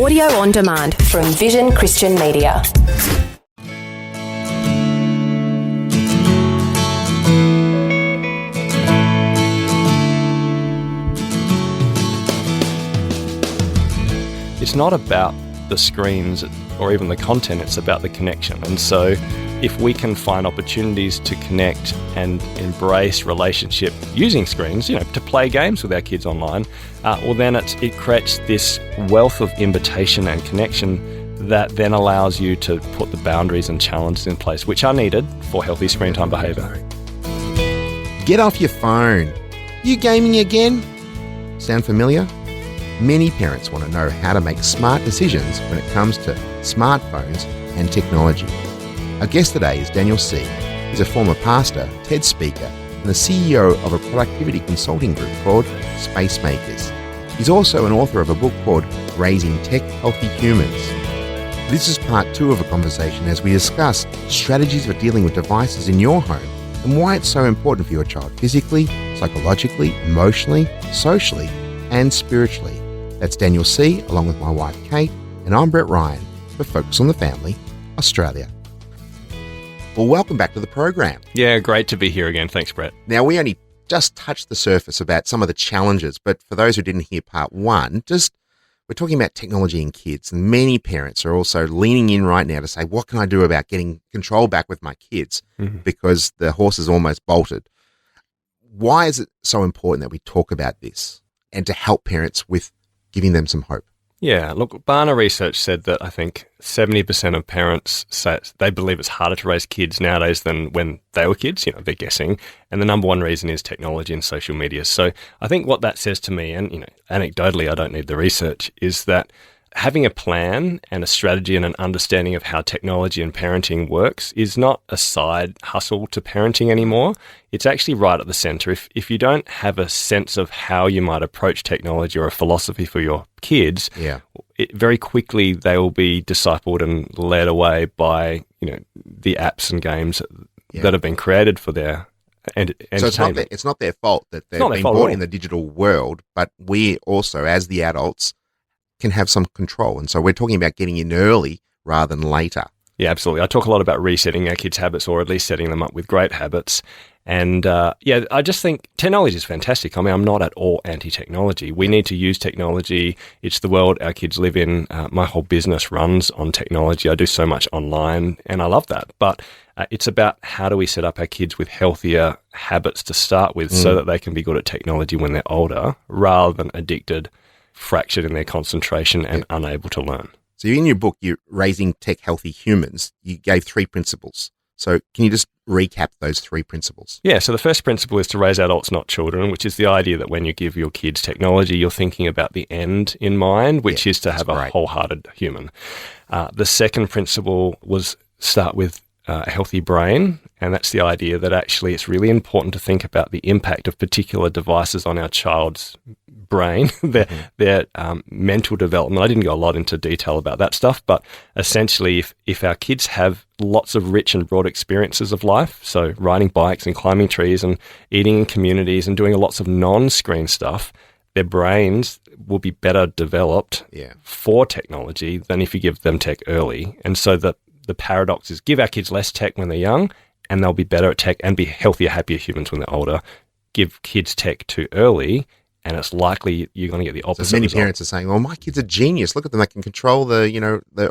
Audio on demand from Vision Christian Media. It's not about the screens or even the content, it's about the connection. And so if we can find opportunities to connect and embrace relationship using screens, to play games with our kids online, well then it creates this wealth of invitation and connection that then allows you to put the boundaries and challenges in place which are needed for healthy screen time behaviour. Get off your phone. You gaming again? Sound familiar? Many parents want to know how to make smart decisions when it comes to smartphones and technology. Our guest today is Daniel Sih. He's a former pastor, TED speaker, and the CEO of a productivity consulting group called Spacemakers. He's also an author of a book called Raising Tech Healthy Humans. This is part 2 of a conversation as we discuss strategies for dealing with devices in your home and why it's so important for your child physically, psychologically, emotionally, socially, and spiritually. That's Daniel Sih, along with my wife Kate, and I'm Brett Ryan for Focus on the Family, Australia. Well, welcome back to the program. Yeah, great to be here again. Thanks, Brett. Now, we only just touched the surface about some of the challenges, but for those who didn't hear part 1, we're talking about technology and kids, and many parents are also leaning in right now to say, what can I do about getting control back with my kids? Because the horse is almost bolted. Why is it so important that we talk about this and to help parents with giving them some hope? Yeah, look, Barna research said that I think 70% of parents say they believe it's harder to raise kids nowadays than when they were kids, they're guessing. And the number one reason is technology and social media. So I think what that says to me, and anecdotally, I don't need the research, is that having a plan and a strategy and an understanding of how technology and parenting works is not a side hustle to parenting anymore. It's actually right at the center. If you don't have a sense of how you might approach technology or a philosophy for your kids, very quickly they will be discipled and led away by the apps and games that have been created for their entertainment. So it's not their fault that they've been born in the digital world, but we also, as the adults, can have some control. And so we're talking about getting in early rather than later. Yeah, absolutely. I talk a lot about resetting our kids' habits, or at least setting them up with great habits. And I just think technology is fantastic. I mean, I'm not at all anti-technology. We need to use technology. It's the world our kids live in. My whole business runs on technology. I do so much online, and I love that. But it's about how do we set up our kids with healthier habits to start with so that they can be good at technology when they're older, rather than addicted, fractured in their concentration and unable to learn. So in your book, you're Raising Tech Healthy Humans, you gave 3 principles. So can you just recap those 3 principles? Yeah, so the first principle is to raise adults, not children, which is the idea that when you give your kids technology, you're thinking about the end in mind, which is to have a wholehearted human. The second principle was start with a healthy brain, and that's the idea that actually it's really important to think about the impact of particular devices on our child's brain, their mental development. I didn't go a lot into detail about that stuff, but essentially if our kids have lots of rich and broad experiences of life, so riding bikes and climbing trees and eating in communities and doing lots of non-screen stuff, their brains will be better developed for technology than if you give them tech early. And so the paradox is give our kids less tech when they're young and they'll be better at tech and be healthier, happier humans when they're older. Give kids tech too early and it's likely you're going to get the opposite. So many result. Parents are saying, well, my kid's a genius. Look at them. They can control the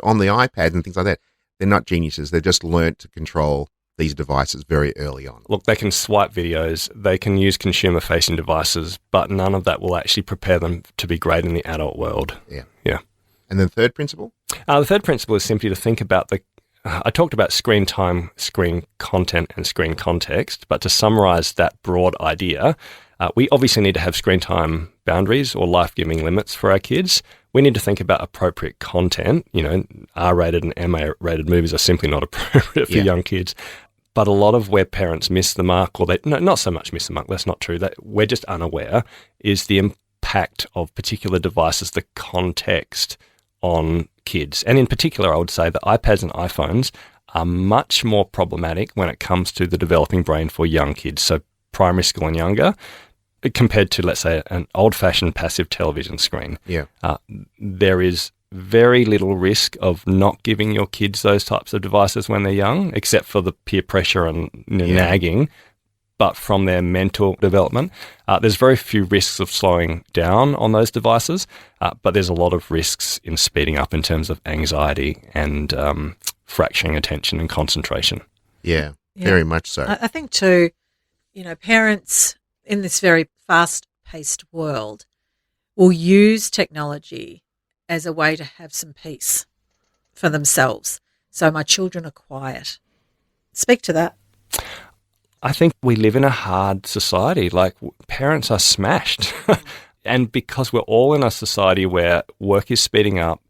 on the iPad and things like that. They're not geniuses. They've just learned to control these devices very early on. Look, they can swipe videos, they can use consumer-facing devices, but none of that will actually prepare them to be great in the adult world. Yeah. And the third principle? The third principle is simply to think about I talked about screen time, screen content, and screen context, but to summarize that broad idea, we obviously need to have screen time boundaries or life-giving limits for our kids. We need to think about appropriate content. R-rated and MA-rated movies are simply not appropriate for young kids. But a lot of where parents miss the mark, or not so much miss the mark, that's not true, that we're just unaware, is the impact of particular devices, the context on kids. And in particular, I would say that iPads and iPhones are much more problematic when it comes to the developing brain for young kids, so primary school and younger, compared to, let's say, an old-fashioned passive television screen. There is very little risk of not giving your kids those types of devices when they're young, except for the peer pressure and nagging. But from their mental development, there's very few risks of slowing down on those devices, but there's a lot of risks in speeding up in terms of anxiety and fracturing attention and concentration. Yeah, very much so. I think too, parents in this very fast-paced world will use technology as a way to have some peace for themselves. So my children are quiet. Speak to that. I think we live in a hard society. Like, parents are smashed. And because we're all in a society where work is speeding up,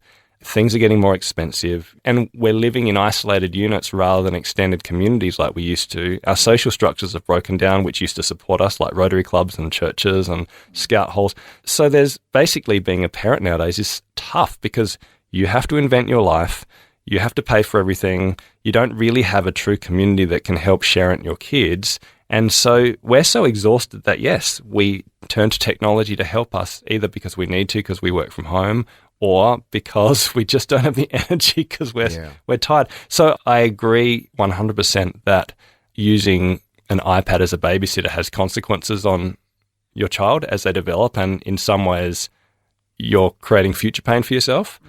things are getting more expensive, and we're living in isolated units rather than extended communities like we used to. Our social structures have broken down, which used to support us, like Rotary clubs and churches and scout halls. So there's basically, being a parent nowadays is tough because you have to invent your life. You have to pay for everything. You don't really have a true community that can help parent your kids. And so we're so exhausted that, yes, we turn to technology to help us, either because we need to because we work from home, or because we just don't have the energy because we're tired. So I agree 100% that using an iPad as a babysitter has consequences on your child as they develop, and in some ways you're creating future pain for yourself.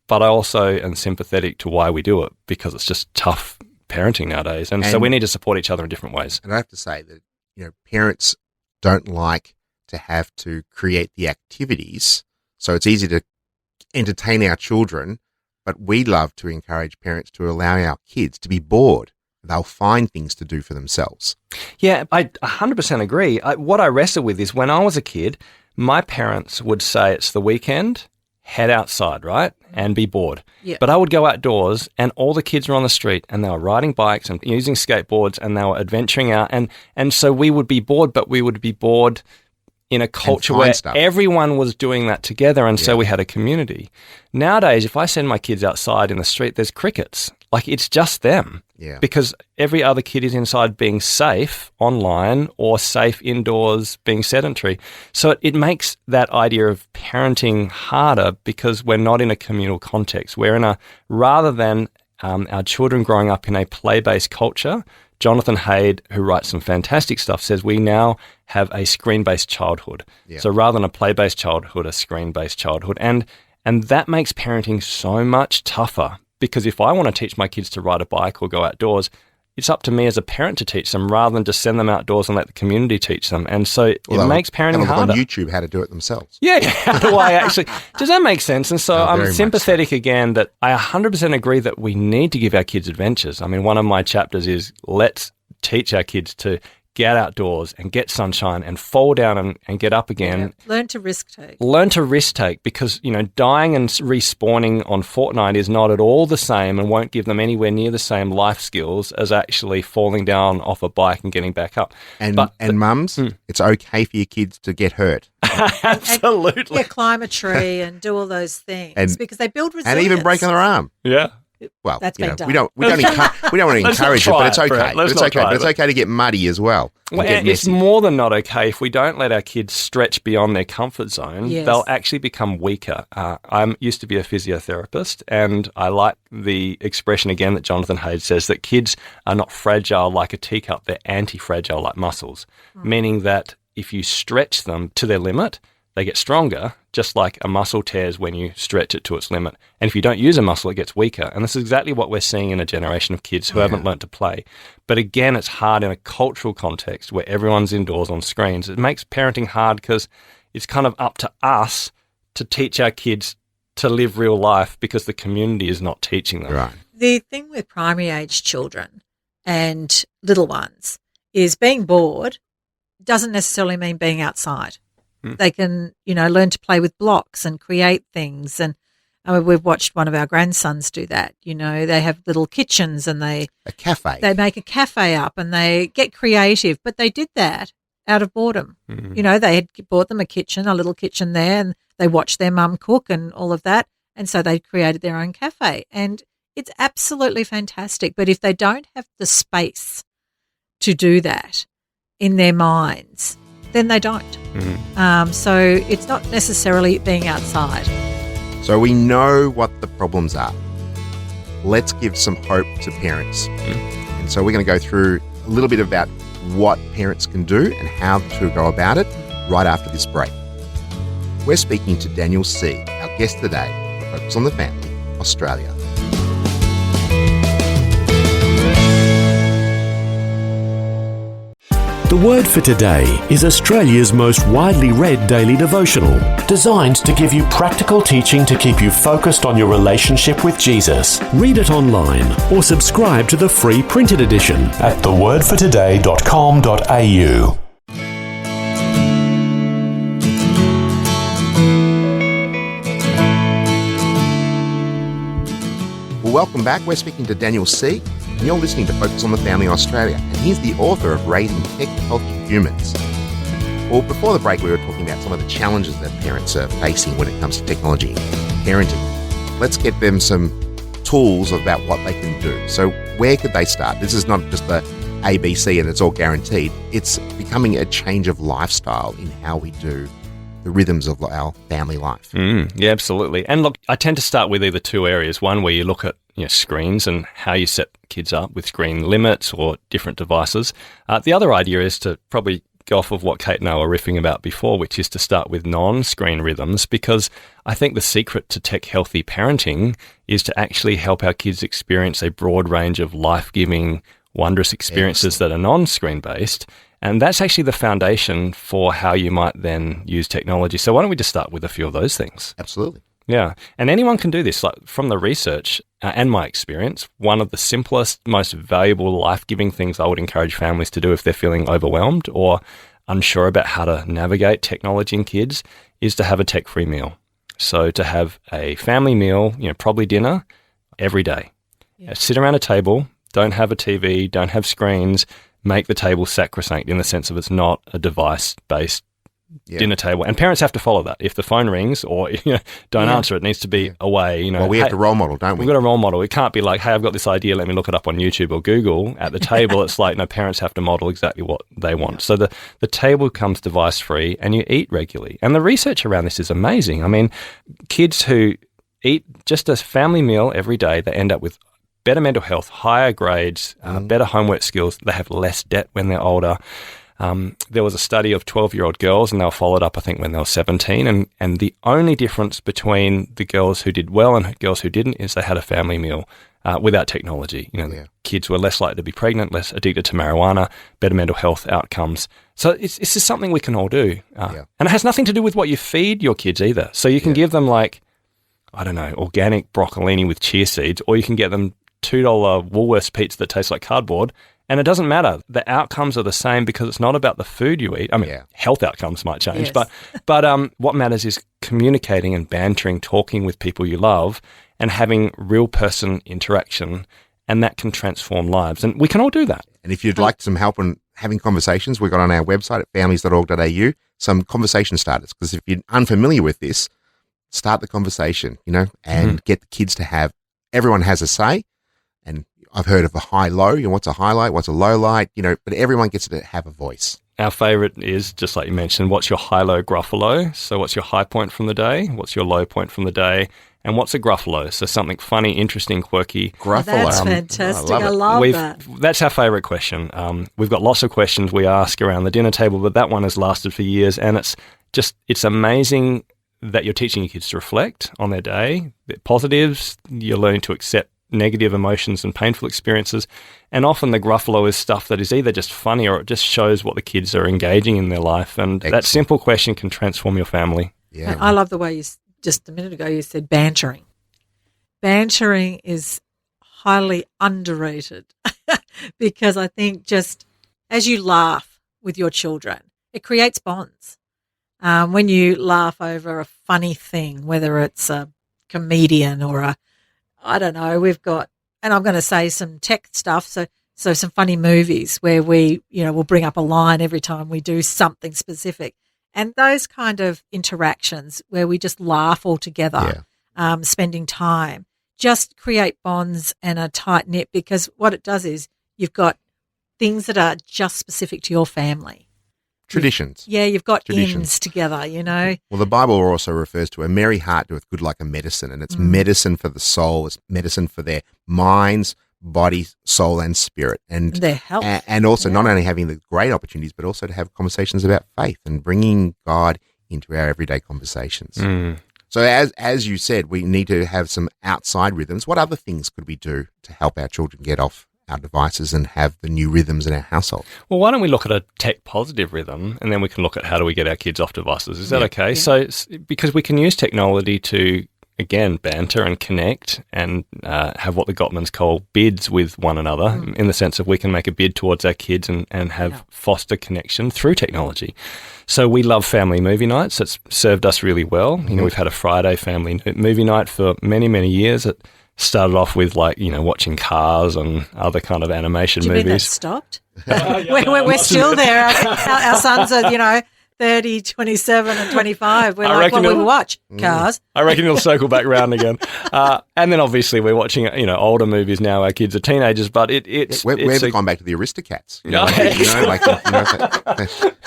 But I also am sympathetic to why we do it, because it's just tough parenting nowadays. And so we need to support each other in different ways. And I have to say that, parents don't like to have to create the activities. So it's easy to entertain our children, but we love to encourage parents to allow our kids to be bored. They'll find things to do for themselves. Yeah, I 100% agree. What I wrestle with is, when I was a kid, my parents would say it's the weekend, head outside, right, and be bored. Yeah. But I would go outdoors and all the kids were on the street and they were riding bikes and using skateboards and they were adventuring out. And so we would be bored, but we would be bored in a culture where everyone was doing that together, and so we had a community. Nowadays, if I send my kids outside in the street, there's crickets. Like, it's just them. Yeah. Because every other kid is inside being safe online or safe indoors being sedentary. So it makes that idea of parenting harder because we're not in a communal context. We're in rather than our children growing up in a play-based culture, Jonathan Haidt, who writes some fantastic stuff, says we now have a screen-based childhood. Yeah. So rather than a play-based childhood, a screen-based childhood. And that makes parenting so much tougher, because if I want to teach my kids to ride a bike or go outdoors, it's up to me as a parent to teach them rather than just send them outdoors and let the community teach them. And so it makes parenting harder. On YouTube how to do it themselves. Yeah, how do I actually? Does that make sense? And so I'm sympathetic again that I 100% agree that we need to give our kids adventures. I mean, one of my chapters is let's teach our kids to get outdoors and get sunshine and fall down and get up again. Yeah. Learn to risk take. Learn to risk take, because, dying and respawning on Fortnite is not at all the same and won't give them anywhere near the same life skills as actually falling down off a bike and getting back up. And mums, it's okay for your kids to get hurt. Absolutely. Yeah, climb a tree and do all those things because they build resilience. And even breaking their arm. Yeah. Well, that's been done. We don't want to encourage it, but it's okay. But it's okay to get muddy as well. It's more than not okay. If we don't let our kids stretch beyond their comfort zone, they'll actually become weaker. I used to be a physiotherapist, and I like the expression again that Jonathan Haidt says, that kids are not fragile like a teacup, they're anti-fragile like muscles, meaning that if you stretch them to their limit, they get stronger, just like a muscle tears when you stretch it to its limit. And if you don't use a muscle, it gets weaker. And this is exactly what we're seeing in a generation of kids who haven't learnt to play. But again, it's hard in a cultural context where everyone's indoors on screens. It makes parenting hard because it's kind of up to us to teach our kids to live real life because the community is not teaching them. Right. The thing with primary age children and little ones is being bored doesn't necessarily mean being outside. They can, learn to play with blocks and create things. And we've watched one of our grandsons do that. They have little kitchens and a cafe. They make a cafe up and they get creative. But they did that out of boredom. Mm-hmm. They had bought them a little kitchen there, and they watched their mum cook and all of that. And so they created their own cafe. And it's absolutely fantastic. But if they don't have the space to do that in their minds, then they don't. So it's not necessarily being outside. So we know what the problems are. Let's give some hope to parents. And so we're going to go through a little bit about what parents can do and how to go about it right after this break. We're speaking to Daniel Sih, our guest today, for Focus on the Family, Australia. The Word for Today is Australia's most widely read daily devotional, designed to give you practical teaching to keep you focused on your relationship with Jesus. Read it online or subscribe to the free printed edition at thewordfortoday.com.au. Well, welcome back. We're speaking to Daniel Sih, and you're listening to Focus on the Family Australia, and he's the author of Raising Tech-Healthy Humans. Well, before the break, we were talking about some of the challenges that parents are facing when it comes to technology and parenting. Let's get them some tools about what they can do. So where could they start? This is not just the ABC and it's all guaranteed. It's becoming a change of lifestyle in how we do the rhythms of our family life. Yeah, absolutely. And look, I tend to start with either two areas. One where you look at screens and how you set kids up with screen limits or different devices. The other idea is to probably go off of what Kate and I were riffing about before, which is to start with non-screen rhythms, because I think the secret to tech-healthy parenting is to actually help our kids experience a broad range of life-giving, wondrous experiences that are non-screen based. And that's actually the foundation for how you might then use technology. So why don't we just start with a few of those things? Absolutely. Yeah. And anyone can do this. Like from the research and my experience, one of the simplest, most valuable, life-giving things I would encourage families to do if they're feeling overwhelmed or unsure about how to navigate technology in kids is to have a tech-free meal. So to have a family meal, probably dinner every day. Yeah. Sit around a table, don't have a TV, don't have screens, make the table sacrosanct in the sense of it's not a device-based dinner table. And parents have to follow that. If the phone rings or don't answer, it needs to be away. Well, we have to role model, don't we? We've got a role model. It can't be like, hey, I've got this idea, let me look it up on YouTube or Google. At the table, it's like, no, parents have to model exactly what they want. So the table becomes device-free and you eat regularly. And the research around this is amazing. I mean, kids who eat just a family meal every day, they end up with better mental health, higher grades, better homework skills. They have less debt when they're older. There was a study of 12-year-old girls, and they were followed up, I think, when they were 17. And the only difference between the girls who did well and girls who didn't is they had a family meal without technology. Kids were less likely to be pregnant, less addicted to marijuana, better mental health outcomes. So it's just something we can all do. And it has nothing to do with what you feed your kids either. So you can give them organic broccolini with chia seeds, or you can get them $2 Woolworths pizza that tastes like cardboard, and it doesn't matter. The outcomes are the same because it's not about the food you eat. I mean, health outcomes might change, but what matters is communicating and bantering, talking with people you love, and having real person interaction, and that can transform lives. And we can all do that. And if you'd like some help in having conversations, we've got on our website at families.org.au some conversation starters, because if you're unfamiliar with this, start the conversation, and get the kids to have, everyone has a say. And I've heard of a high-low, what's a highlight, what's a low light, but everyone gets to have a voice. Our favourite is, just like you mentioned, what's your high-low, gruffalo? So what's your high point from the day? What's your low point from the day? And what's a gruffalo? So something funny, interesting, quirky. Gruffalo. That's fantastic. I love that. That's our favourite question. We've got lots of questions we ask around the dinner table, but that one has lasted for years. And it's amazing that you're teaching your kids to reflect on their day, the positives, you're learning to accept negative emotions and painful experiences. And often the gruffalo is stuff that is either just funny or it just shows what the kids are engaging in their life. And that simple question can transform your family. Yeah. I love the way you, just a minute ago, you said bantering. Bantering is highly underrated because I think just as you laugh with your children, it creates bonds. When you laugh over a funny thing, whether it's a comedian or I don't know, we've got, and I'm going to say some tech stuff, so some funny movies where we, we'll bring up a line every time we do something specific. And those kind of interactions where we just laugh all together, spending time, just create bonds and a tight knit, because what it does is you've got things that are just specific to your family. traditions. Yeah, you've got Traditions. ends together, you know. Well, the Bible also refers to a merry heart doeth good like a medicine, and it's medicine for the soul. It's medicine for their minds, body, soul, and spirit, and Their health. and also not only having the great opportunities, but also to have conversations about faith and bringing God into our everyday conversations. So as you said, we need to have some outside rhythms. What other things could we do to help our children get off our devices and have the new rhythms in our household? Well, why don't we look at a tech positive rhythm, and then we can look at how do we get our kids off devices. Is that okay? Yeah. So because we can use technology to, again, banter and connect and have what the Gottmans call bids with one another, in the sense of we can make a bid towards our kids and have foster connection through technology. So we love family movie nights. It's served us really well. You know, we've had a Friday family movie night for many, many years. It started off with watching Cars and other kind of animation movies. Do you mean that stopped? We're still there. Our sons are, 30, 27 and 25. We're like, what will we watch? Cars. I reckon he'll circle back round again. And then obviously we're watching, older movies now. Our kids are teenagers, but it's gone back to the Aristocats.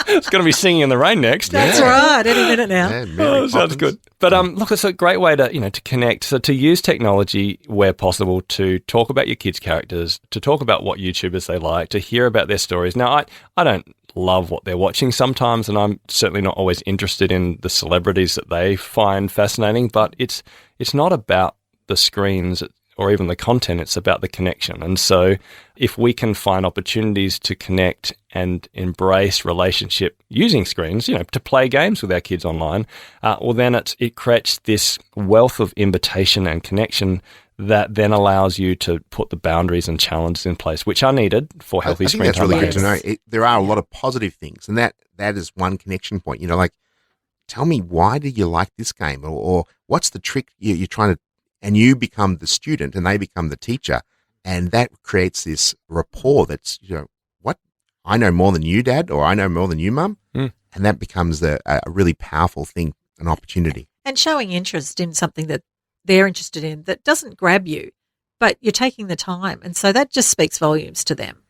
It's going to be Singing in the Rain next. That's right. Any minute now. Yeah, sounds good. But look, it's a great way to connect. So to use technology where possible to talk about your kids' characters, to talk about what YouTubers they like, to hear about their stories. Now, I don't love what they're watching sometimes, and I'm certainly not always interested in the celebrities that they find fascinating, but it's not about the screens or even the content, it's about the connection. And so if we can find opportunities to connect and embrace relationship using screens, to play games with our kids online, well, then it creates this wealth of invitation and connection that then allows you to put the boundaries and challenges in place, which are needed for healthy screen time. I think that's really good to know. There are a lot of positive things, and that is one connection point. Tell me, why do you like this game? Or what's the trick you're trying to, and you become the student and they become the teacher, and that creates this rapport that's, what? I know more than you, Dad, or I know more than you, Mum. And that becomes a really powerful thing, an opportunity. And showing interest in something that they're interested in that doesn't grab you, but you're taking the time. And so that just speaks volumes to them.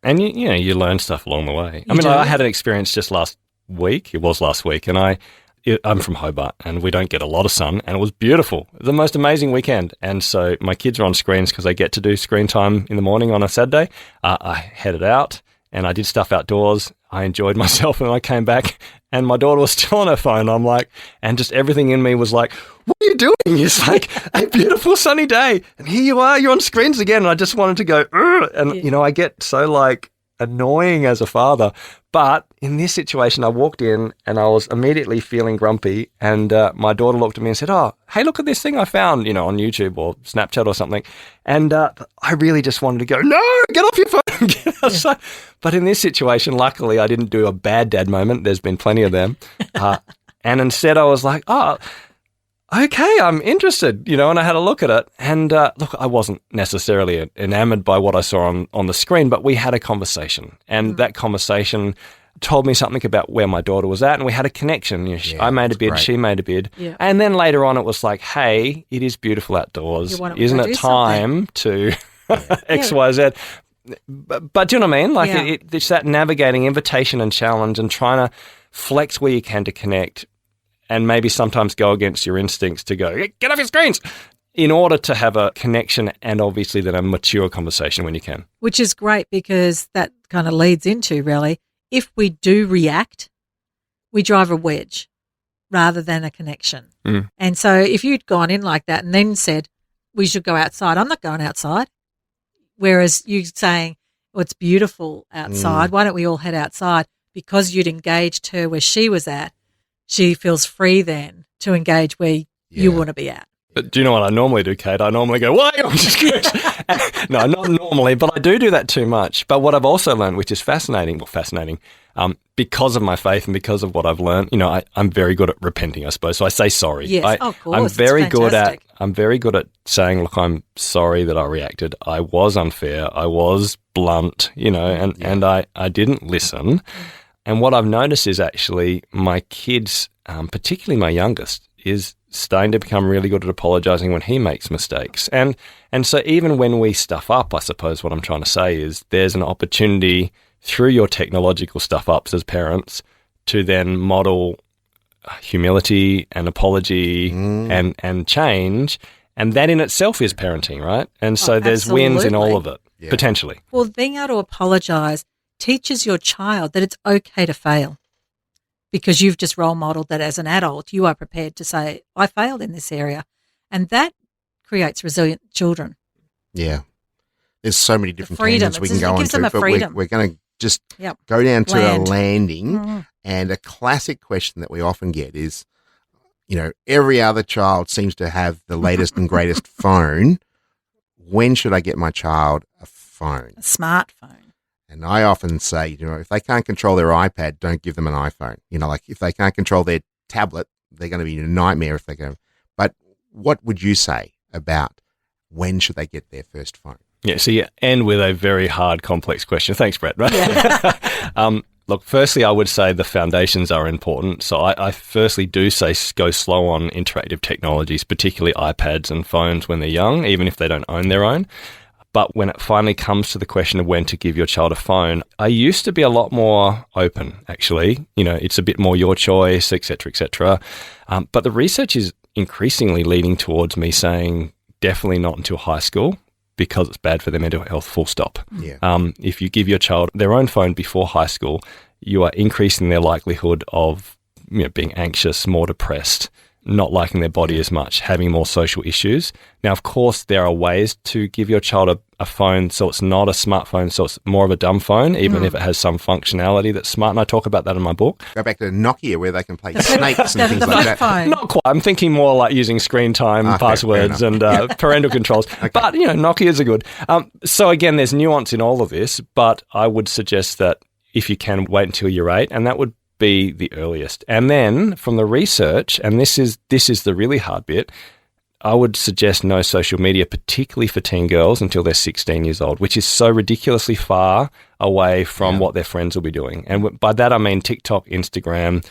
And you learn stuff along the way. I had an experience just last week. It was last week. And I'm from Hobart and we don't get a lot of sun, and it was beautiful. The most amazing weekend. And so my kids are on screens because they get to do screen time in the morning on a Saturday. I headed out and I did stuff outdoors. I enjoyed myself, and I came back and my daughter was still on her phone. I'm like, and just everything in me was like, what are you doing? It's like a beautiful sunny day and here you are, you're on screens again. And I just wanted to go, ugh! And I get so annoying as a father. But in this situation, I walked in and I was immediately feeling grumpy, and my daughter looked at me and said, oh, hey, look at this thing I found, on YouTube or Snapchat or something. And I really just wanted to go, no, get off your phone, get outside. But in this situation, luckily, I didn't do a bad dad moment. There's been plenty of them. And instead I was like, oh, okay, I'm interested, and I had a look at it. And look, I wasn't necessarily enamored by what I saw on the screen, but we had a conversation. And that conversation told me something about where my daughter was at, and we had a connection. I made a bid, great. She made a bid. Yeah. And then later on it was like, hey, it is beautiful outdoors. Isn't it time to X, Y, Z? But do you know what I mean? It's that navigating invitation and challenge and trying to flex where you can to connect, and maybe sometimes go against your instincts to go, get off your screens, in order to have a connection and obviously then a mature conversation when you can. Which is great, because that kind of leads into, really, if we do react, we drive a wedge rather than a connection. And so if you'd gone in like that and then said, we should go outside, I'm not going outside. Whereas you saying, well, it's beautiful outside, why don't we all head outside? Because you'd engaged her where she was at, she feels free then to engage where you want to be at. But do you know what I normally do, Kate? I normally go, why? I'm just kidding. No, not normally, but I do that too much. But what I've also learned, which is fascinating, because of my faith and because of what I've learned, I'm very good at repenting, I suppose. So I say sorry. Yes, of course. I'm very good at saying, look, I'm sorry that I reacted. I was unfair. I was blunt, and I didn't listen. And what I've noticed is actually my kids, particularly my youngest, is starting to become really good at apologising when he makes mistakes. And so even when we stuff up, I suppose what I'm trying to say is there's an opportunity through your technological stuff ups as parents to then model humility and apology and change. And that in itself is parenting, right? And so there's wins in all of it, potentially. Well, being able to apologise teaches your child that it's okay to fail, because you've just role modelled that as an adult you are prepared to say, I failed in this area. And that creates resilient children. Yeah. There's so many different freedom. tangents we can go on to, but we're going to just go down to a landing. And a classic question that we often get is, every other child seems to have the latest and greatest phone. When should I get my child a phone? A smartphone. And I often say, if they can't control their iPad, don't give them an iPhone. Like if they can't control their tablet, they're going to be a nightmare if they go. But what would you say about when should they get their first phone? Yeah, so you end with a very hard, complex question. Thanks, Brett. Right? Yeah. Look, firstly, I would say the foundations are important. So I firstly do say go slow on interactive technologies, particularly iPads and phones when they're young, even if they don't own their own. But when it finally comes to the question of when to give your child a phone, I used to be a lot more open, actually. It's a bit more your choice, et cetera, et cetera. But the research is increasingly leading towards me saying definitely not until high school, because it's bad for their mental health, full stop. Yeah. If you give your child their own phone before high school, you are increasing their likelihood of being anxious, more depressed, not liking their body as much, having more social issues. Now, of course, there are ways to give your child a phone so it's not a smartphone, so it's more of a dumb phone, even if it has some functionality that's smart. And I talk about that in my book. Go back to Nokia where they can play snakes and things like that. Phone. Not quite. I'm thinking more like using screen time, passwords, and parental controls. Okay. But, Nokias are good. So again, there's nuance in all of this, but I would suggest that if you can, wait until you're 8, and that would be the earliest. And then from the research, and this is the really hard bit, I would suggest no social media, particularly for teen girls, until they're 16 years old, which is so ridiculously far away from what their friends will be doing. And by that I mean TikTok, Instagram,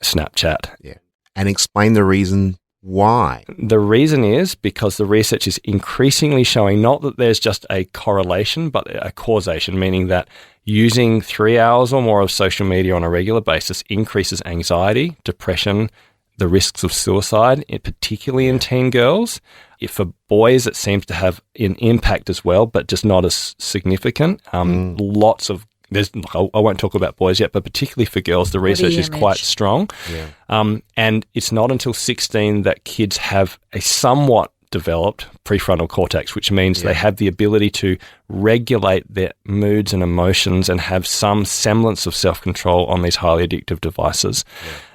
Snapchat. Yeah. And explain the reason why. The reason is because the research is increasingly showing not that there's just a correlation, but a causation, meaning that using 3 hours or more of social media on a regular basis increases anxiety, depression, the risks of suicide, particularly in teen girls. For boys, it seems to have an impact as well, but just not as significant. I won't talk about boys yet, but particularly for girls, the research is quite strong. Yeah. And it's not until 16 that kids have a somewhat developed prefrontal cortex, which means they have the ability to regulate their moods and emotions and have some semblance of self-control on these highly addictive devices.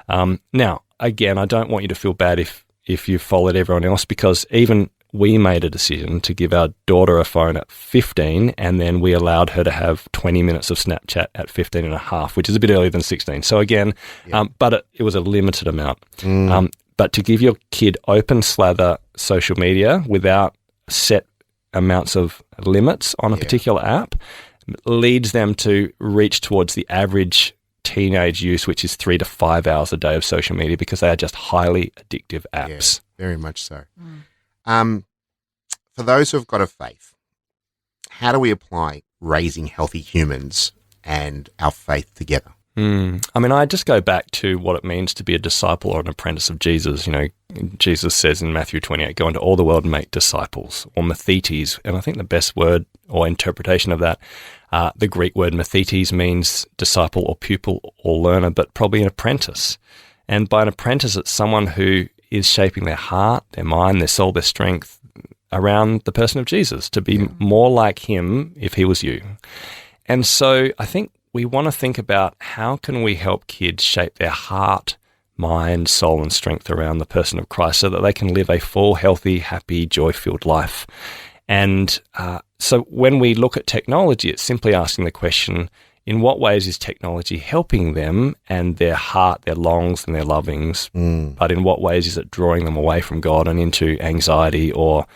Yeah. Now, again, I don't want you to feel bad if you followed everyone else, because even we made a decision to give our daughter a phone at 15, and then we allowed her to have 20 minutes of Snapchat at 15 and a half, which is a bit earlier than 16. So again, but it was a limited amount. But to give your kid open slather social media without set amounts of limits on a particular app leads them to reach towards the average teenage use, which is 3 to 5 hours a day of social media, because they are just highly addictive apps. Yeah, very much so. For those who have got a faith, how do we apply raising healthy humans and our faith together? I mean, I just go back to what it means to be a disciple or an apprentice of Jesus. Jesus says in Matthew 28, go into all the world and make disciples, or mathetes. And I think the best word or interpretation of that, the Greek word mathetes, means disciple or pupil or learner, but probably an apprentice. And by an apprentice, it's someone who is shaping their heart, their mind, their soul, their strength around the person of Jesus, to be more like him if he was you. And so I think we want to think about how can we help kids shape their heart, mind, soul, and strength around the person of Christ so that they can live a full, healthy, happy, joy-filled life. And so when we look at technology, it's simply asking the question, in what ways is technology helping them and their heart, their longs and their lovings, but in what ways is it drawing them away from God and into anxiety or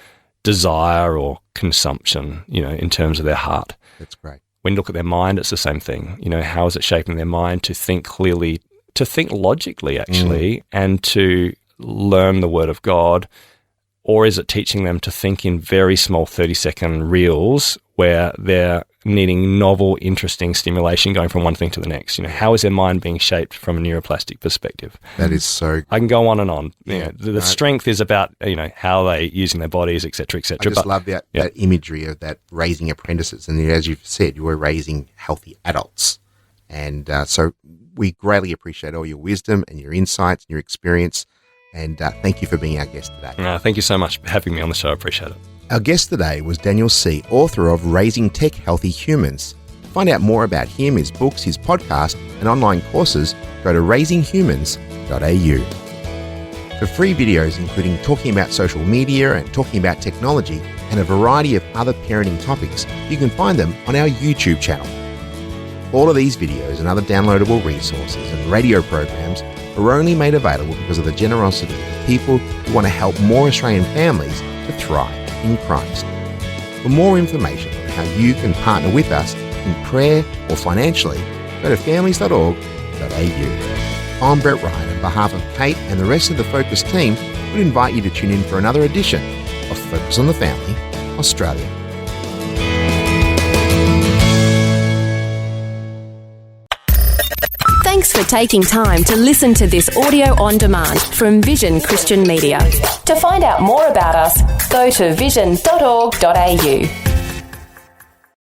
desire or consumption, in terms of their heart? That's great. When you look at their mind, it's the same thing. How is it shaping their mind to think clearly, to think logically, actually, and to learn the Word of God? Or is it teaching them to think in very small 30-second reels where they're needing novel, interesting stimulation going from one thing to the next. How is their mind being shaped from a neuroplastic perspective? That is so... I can go on and on. The strength is about, how they're using their bodies, et cetera, et cetera. I just love that imagery of that raising apprentices. And as you've said, you were raising healthy adults. And so we greatly appreciate all your wisdom and your insights and your experience. And thank you for being our guest today. Thank you so much for having me on the show. I appreciate it. Our guest today was Daniel Sih, author of Raising Tech Healthy Humans. To find out more about him, his books, his podcast, and online courses, go to raisinghumans.au. For free videos, including talking about social media and talking about technology, and a variety of other parenting topics, you can find them on our YouTube channel. All of these videos and other downloadable resources and radio programs are only made available because of the generosity of people who want to help more Australian families to thrive in Christ. For more information on how you can partner with us in prayer or financially, go to families.org.au. I'm Brett Ryan. On behalf of Kate and the rest of the Focus team, would invite you to tune in for another edition of Focus on the Family, Australia. Thanks for taking time to listen to this audio on demand from Vision Christian Media. To find out more about us, go to vision.org.au.